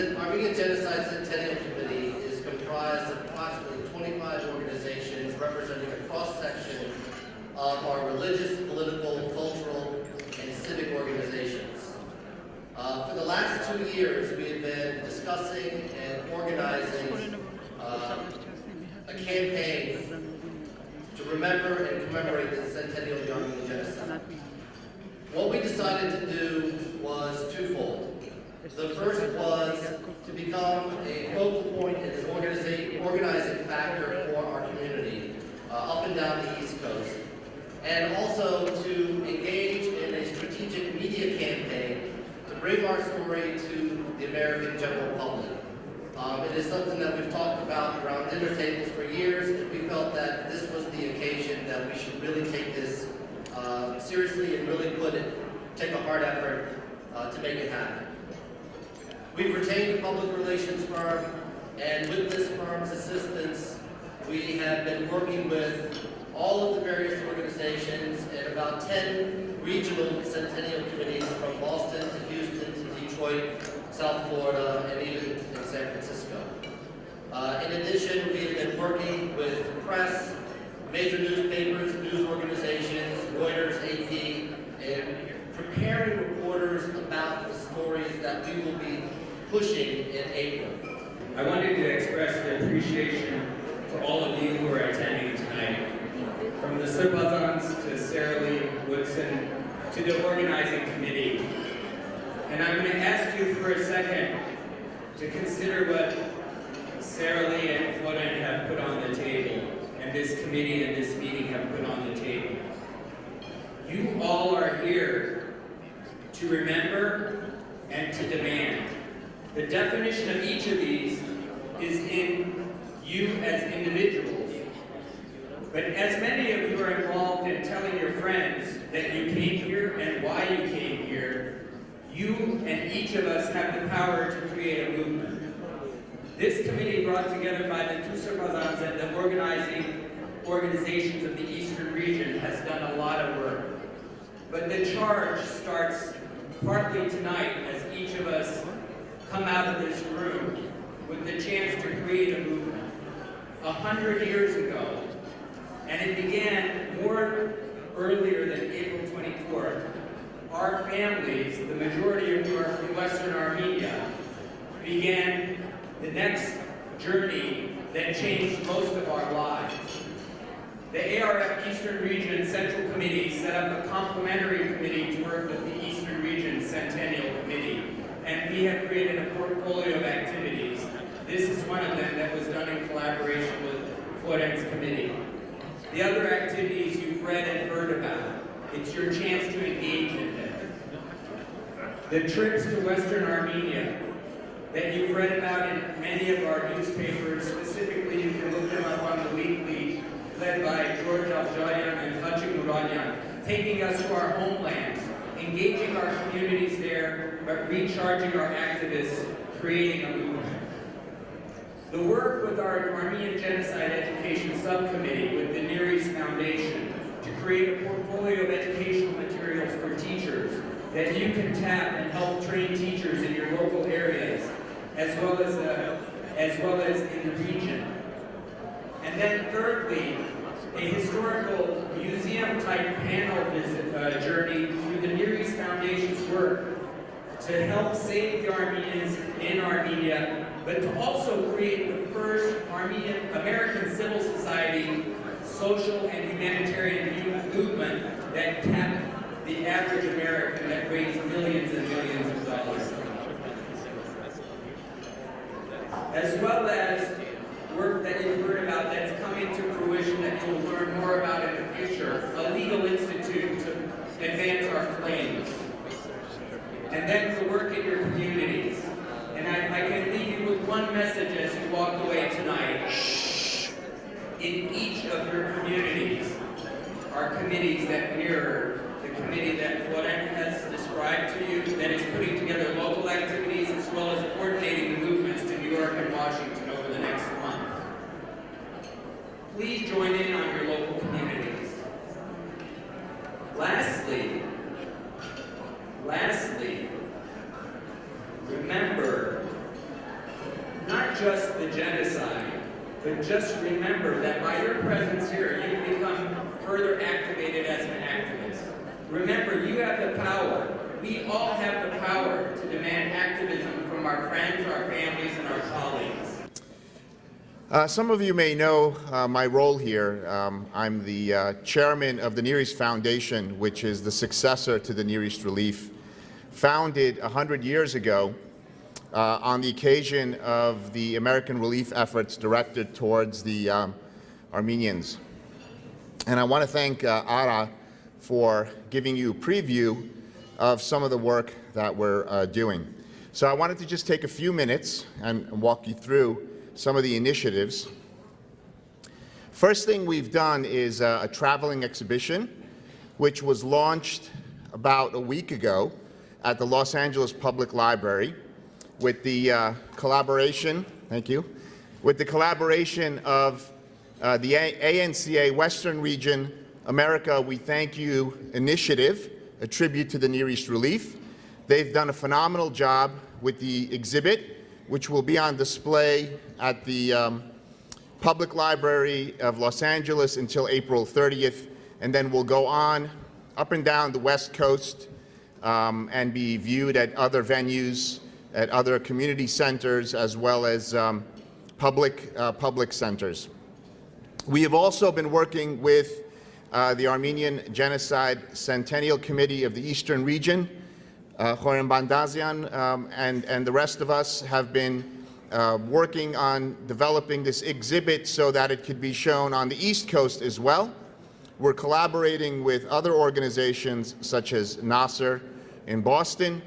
The Armenian Genocide Centennial Committee is comprised of approximately 25 organizations representing a cross-section of our religious, political, cultural, and civic organizations. For the last 2 years, we have been discussing and organizing a campaign to remember and commemorate the centennial of the Armenian Genocide. What we decided to do was twofold. The first was to become a focal point and an organizing factor for our community up and down the East Coast, and also to engage in a strategic media campaign to bring our story to the American general public. It is something that we've talked about around dinner tables for years, and we felt that this was the occasion that we should really take this seriously and really take a hard effort to make it happen. We've retained a public relations firm, and with this firm's assistance, we have been working with all of the various organizations and about 10 regional centennial committees from Boston to Houston to Detroit, South Florida, and even in San Francisco. In addition, we have been working with press, major newspapers, news organizations, Reuters, AP, and preparing reporters about the stories that we will be pushing in April. I wanted to express the appreciation to all of you who are attending tonight, from the Sirbazans to Sarah Lee Woodson to the organizing committee. And I'm going to ask you for a second to consider what Sarah Lee and Florian have put on the table, and this committee and this meeting have put on the table. You all are here to remember and to demand. The definition of each of these is in you as individuals. But as many of you are involved in telling your friends that you came here and why you came here, you and each of us have the power to create a movement. This committee, brought together by the two Sirbazans and the organizations of the Eastern region, has done a lot of work. But the charge starts partly tonight as each of us come out of this room with the chance to create a movement. 100 years ago, and it began more earlier than April 24th, our families, the majority of who are from Western Armenia, began the next journey that changed most of our lives. The ARF Eastern Region Central Committee set up a complementary committee to work with the Eastern Region Centennial Committee, and we have created a portfolio of activities. This is one of them that was done in collaboration with Florian's committee. The other activities you've read and heard about. It's your chance to engage in them. The trips to Western Armenia that you've read about in many of our newspapers, specifically you can look them up on the weekly led by George Al-Jadian and Hachik Muradian, taking us to our homelands, engaging our communities there, but recharging our activists, creating a movement. The work with our Armenian Genocide Education Subcommittee with the Near East Foundation to create a portfolio of educational materials for teachers that you can tap and help train teachers in your local areas, as well as in the region. And then thirdly, a historical museum-type panel visit journey through the Near East Foundation's work to help save the Armenians in Armenia, but to also create the first American civil society social and humanitarian movement that tapped the average American that raised millions and millions of dollars. As well as work that you've heard about that's coming to fruition that you'll learn more about in the future, a legal institute to advance our claims. And then the work in your communities. And I can leave you with one message as you walk away tonight. In each of your communities are committees that mirror the committee that Florent has described to you, that is putting together local activities as well as coordinating the movements to New York and Washington over the next month. Please join in on your local communities. Lastly, remember not just the genocide, but just remember that by your presence here, you become further activated as an activist. Remember, you have the power. We all have the power to demand activism from our friends, our families, and our colleagues. Some of you may know my role here. I'm the chairman of the Near East Foundation, which is the successor to the Near East Relief, founded 100 years ago on the occasion of the American relief efforts directed towards the Armenians. And I want to thank Ara for giving you a preview of some of the work that we're doing. So I wanted to just take a few minutes and walk you through some of the initiatives. First thing we've done is a traveling exhibition, which was launched about a week ago at the Los Angeles Public Library with the collaboration, thank you, with the collaboration of the ANCA Western Region America We Thank You initiative, a tribute to the Near East Relief. They've done a phenomenal job with the exhibit, which will be on display at the Public Library of Los Angeles until April 30th, and then will go on up and down the West Coast and be viewed at other venues, at other community centers, as well as public centers. We have also been working with the Armenian Genocide Centennial Committee of the Eastern Region. Khorram Bandazian and the rest of us have been working on developing this exhibit so that it could be shown on the East Coast as well. We're collaborating with other organizations such as Nasser in Boston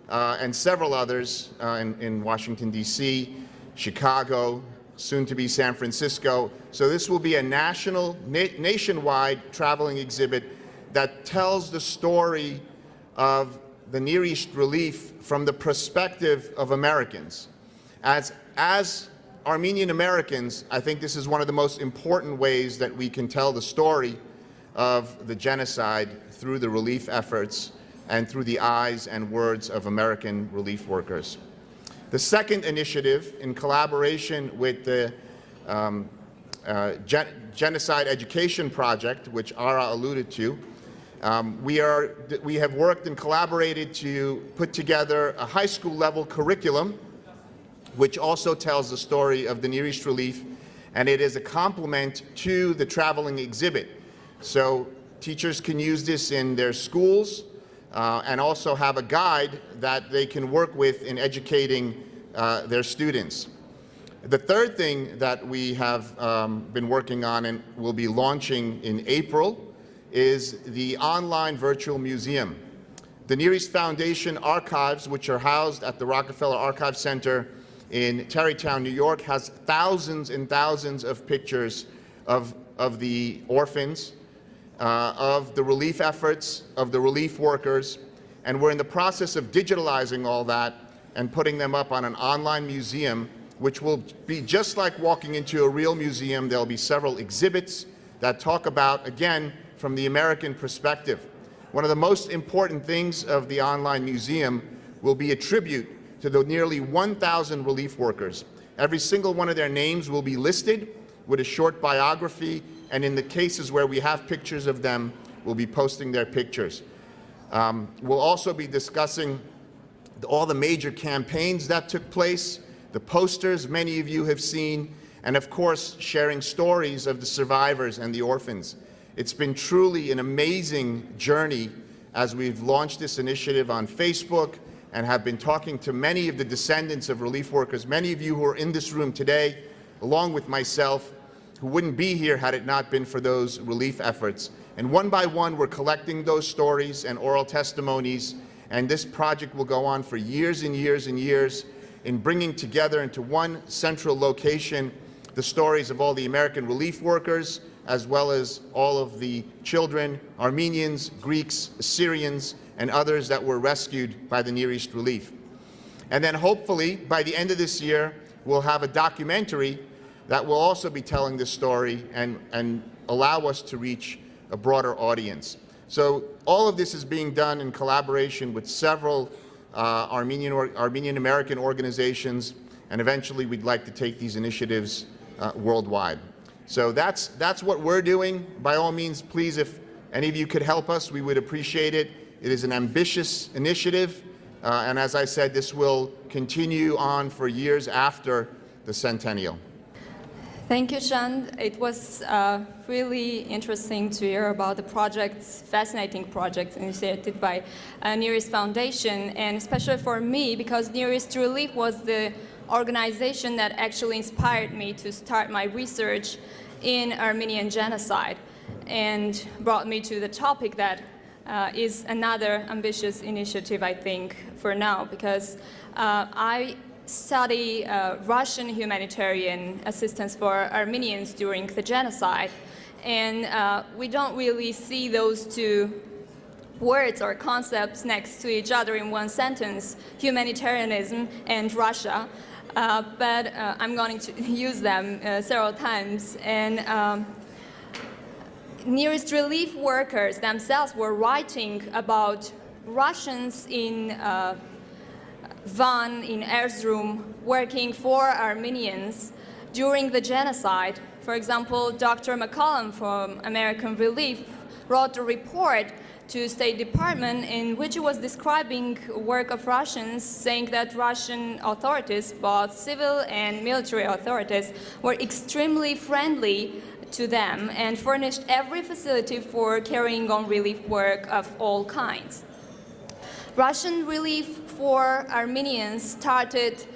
and several others in Washington, D.C., Chicago, soon to be San Francisco. So this will be a nationwide traveling exhibit that tells the story of the Near East Relief from the perspective of Americans. As Armenian Americans, I think this is one of the most important ways that we can tell the story of the genocide through the relief efforts and through the eyes and words of American relief workers. The second initiative, in collaboration with the Genocide Education Project, which Ara alluded to, we have worked and collaborated to put together a high school level curriculum, which also tells the story of the Near East Relief, and it is a complement to the traveling exhibit. So teachers can use this in their schools and also have a guide that they can work with in educating their students. The third thing that we have been working on and will be launching in April is the online virtual museum. The Near East Foundation archives, which are housed at the Rockefeller Archive Center in Tarrytown, New York, has thousands and thousands of pictures of the orphans, of the relief efforts, of the relief workers, and we're in the process of digitalizing all that and putting them up on an online museum, which will be just like walking into a real museum. There'll be several exhibits that talk about, again, from the American perspective. One of the most important things of the online museum will be a tribute to the nearly 1,000 relief workers. Every single one of their names will be listed with a short biography, and in the cases where we have pictures of them, we'll be posting their pictures. We'll also be discussing all the major campaigns that took place, the posters many of you have seen, and of course, sharing stories of the survivors and the orphans. It's been truly an amazing journey as we've launched this initiative on Facebook and have been talking to many of the descendants of relief workers, many of you who are in this room today, along with myself, who wouldn't be here had it not been for those relief efforts. And one by one, we're collecting those stories and oral testimonies, and this project will go on for years and years and years in bringing together into one central location the stories of all the American relief workers, as well as all of the children, Armenians, Greeks, Syrians, and others that were rescued by the Near East Relief. And then hopefully, by the end of this year, we'll have a documentary that will also be telling this story and allow us to reach a broader audience. So all of this is being done in collaboration with several Armenian American organizations, and eventually we'd like to take these initiatives worldwide. So that's what we're doing. By all means, please, if any of you could help us, we would appreciate it. It is an ambitious initiative, and as I said, this will continue on for years after the centennial. Thank you, Shand. It was really interesting to hear about the projects, fascinating projects initiated by Near East Foundation, and especially for me, because Near East Relief was the organization that actually inspired me to start my research in Armenian genocide and brought me to the topic that is another ambitious initiative, I think, for now, because I study Russian humanitarian assistance for Armenians during the genocide, and we don't really see those two words or concepts next to each other in one sentence, humanitarianism and Russia, but I'm going to use them several times. And Near East Relief workers themselves were writing about Russians in Van, in Erzurum, working for Armenians during the genocide. For example, Dr. McCollum from American Relief wrote a report to State Department in which he was describing work of Russians, saying that Russian authorities, both civil and military authorities, were extremely friendly to them and furnished every facility for carrying on relief work of all kinds. Russian relief for Armenians started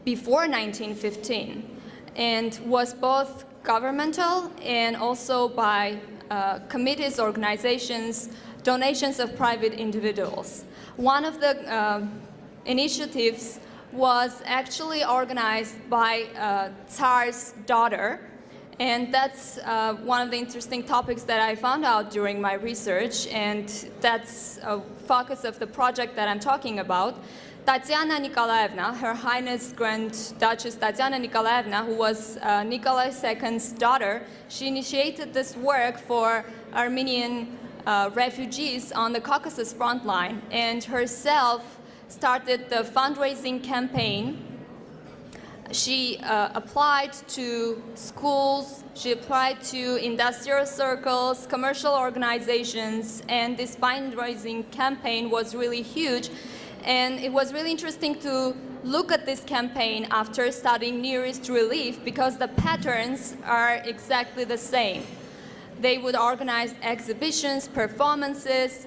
before 1915 and was both governmental and also by committees, organizations, donations of private individuals. One of the initiatives was actually organized by Tsar's daughter, and that's one of the interesting topics that I found out during my research, and that's a focus of the project that I'm talking about. Tatiana Nikolaevna, Her Highness Grand Duchess Tatiana Nikolaevna, who was Nikolai II's daughter, she initiated this work for Armenian refugees on the Caucasus front line, and herself started the fundraising campaign. She applied to schools, she applied to industrial circles, commercial organizations, and this fundraising campaign was really huge. And it was really interesting to look at this campaign after studying Near East Relief, because the patterns are exactly the same. They would organize exhibitions, performances.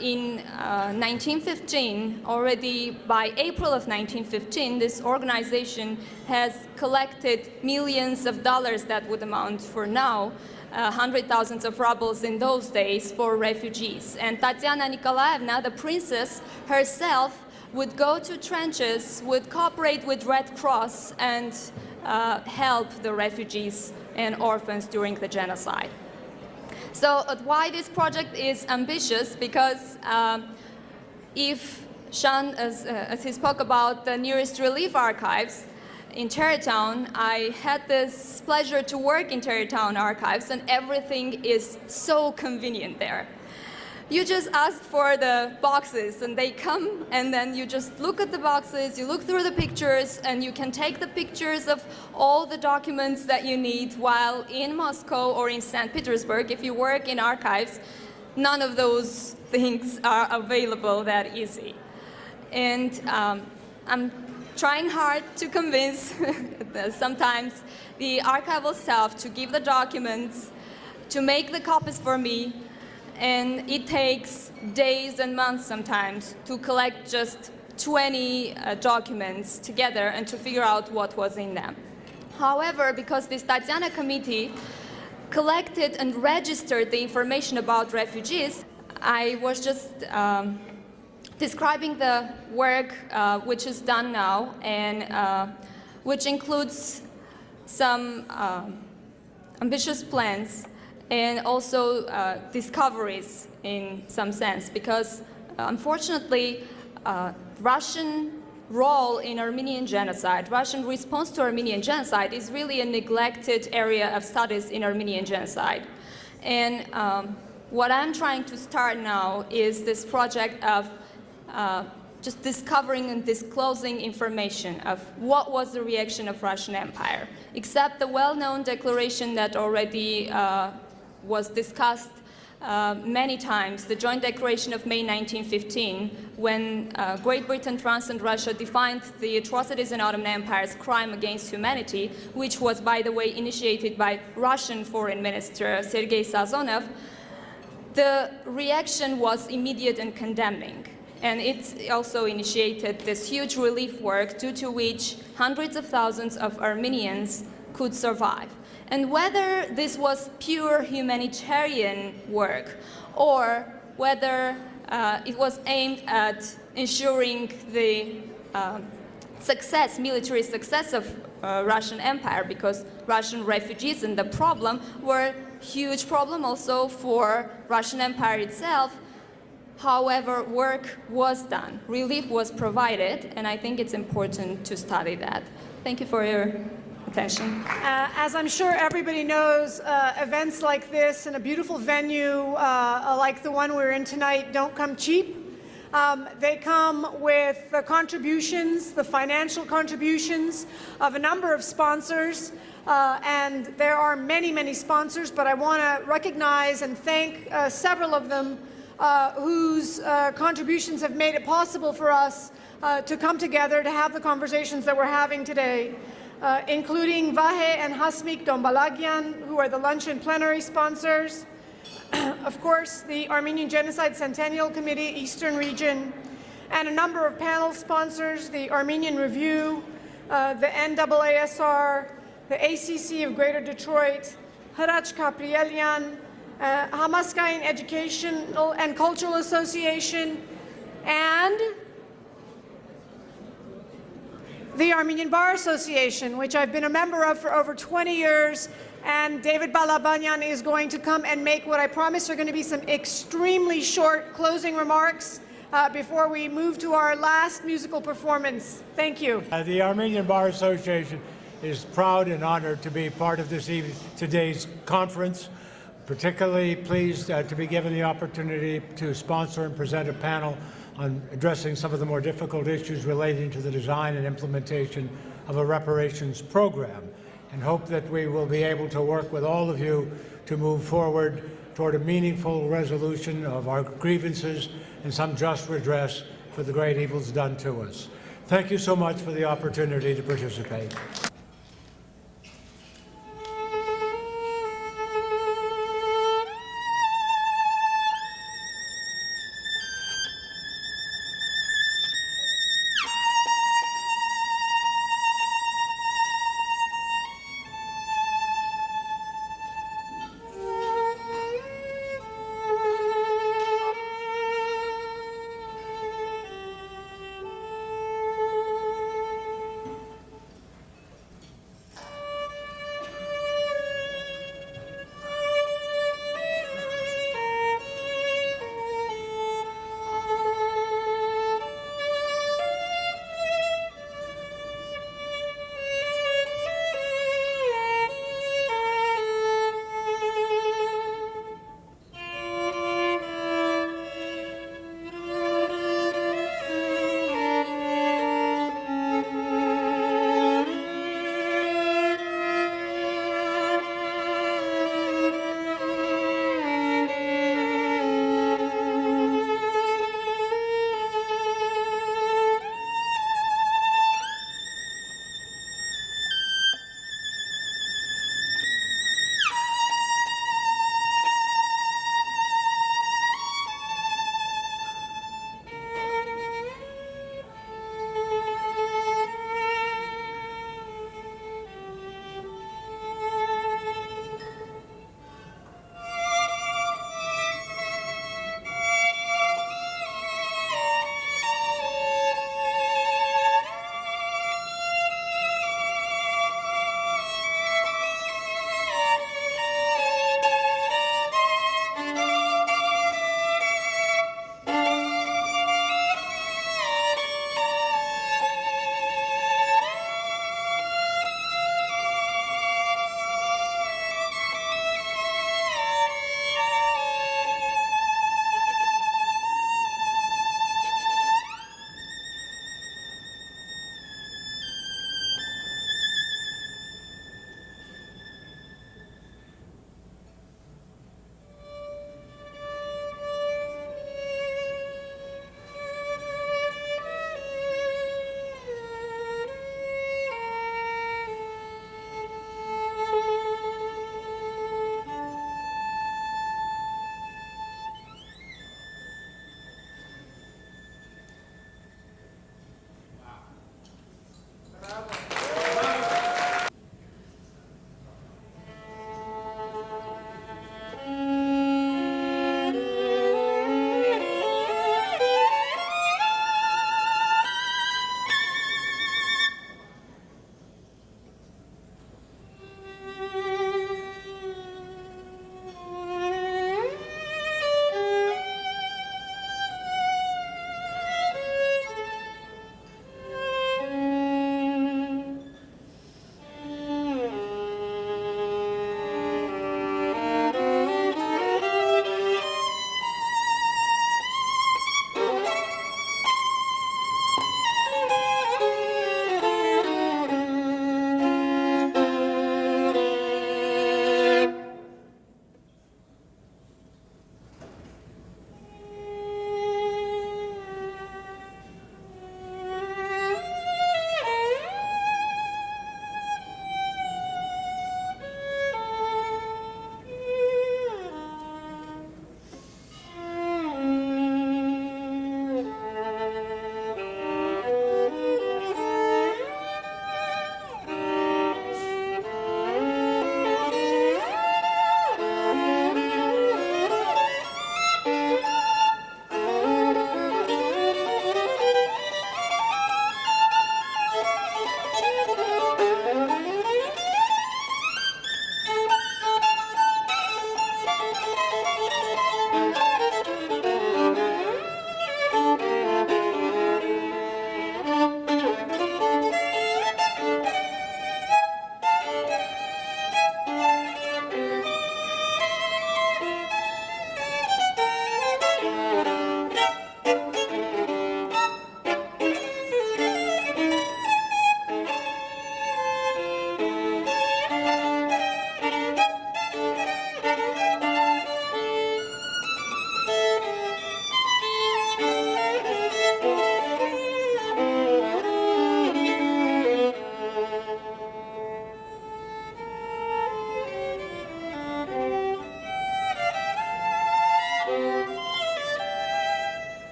In 1915, already by April of 1915, this organization has collected millions of dollars that would amount for now, hundred thousands of rubles in those days, for refugees. And Tatiana Nikolaevna, the princess herself, would go to trenches, would cooperate with Red Cross, and help the refugees and orphans during the genocide. So why this project is ambitious? Because if Sean, as he spoke about the Nearest Relief Archives in Tarrytown, I had this pleasure to work in Tarrytown Archives, and everything is so convenient there. You just ask for the boxes and they come, and then you just look at the boxes, you look through the pictures, and you can take the pictures of all the documents that you need, while in Moscow or in St. Petersburg, if you work in archives, none of those things are available that easy. And I'm trying hard to convince sometimes the archival staff to give the documents, to make the copies for me, and it takes days and months sometimes to collect just 20 documents together and to figure out what was in them. However, because this Tatiana committee collected and registered the information about refugees, I was just describing the work which is done now, and which includes some ambitious plans and also discoveries in some sense, because unfortunately Russian role in Armenian genocide, Russian response to Armenian genocide is really a neglected area of studies in Armenian genocide. And what I'm trying to start now is this project of just discovering and disclosing information of what was the reaction of Russian Empire, except the well-known declaration that already was discussed many times, the Joint Declaration of May 1915, when Great Britain, France, and Russia defined the atrocities in Ottoman Empire's crime against humanity, which was, by the way, initiated by Russian Foreign Minister Sergei Sazonov. The reaction was immediate and condemning. And it also initiated this huge relief work, due to which hundreds of thousands of Armenians could survive. And whether this was pure humanitarian work or whether it was aimed at ensuring the success, military success of Russian Empire, because Russian refugees and the problem were a huge problem also for Russian Empire itself. However, work was done, relief was provided, and I think it's important to study that. Thank you for your attention. As I'm sure everybody knows, events like this in a beautiful venue like the one we're in tonight don't come cheap. They come with the contributions, the financial contributions of a number of sponsors, and there are many, many sponsors, but I want to recognize and thank several of them whose contributions have made it possible for us to come together to have the conversations that we're having today, including Vahe and Hasmik Dombalagian, who are the lunch and plenary sponsors, of course, the Armenian Genocide Centennial Committee, Eastern Region, and a number of panel sponsors, the Armenian Review, the NAASR, the ACC of Greater Detroit, Haraç Kaprielian, Hamaskain Educational and Cultural Association, and the Armenian Bar Association, which I've been a member of for over 20 years, and David Balabanyan is going to come and make what I promise are going to be some extremely short closing remarks before we move to our last musical performance. Thank you. The Armenian Bar Association is proud and honored to be part of today's conference. Particularly pleased to be given the opportunity to sponsor and present a panel on addressing some of the more difficult issues relating to the design and implementation of a reparations program, and hope that we will be able to work with all of you to move forward toward a meaningful resolution of our grievances and some just redress for the great evils done to us. Thank you so much for the opportunity to participate.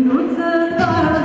Nuță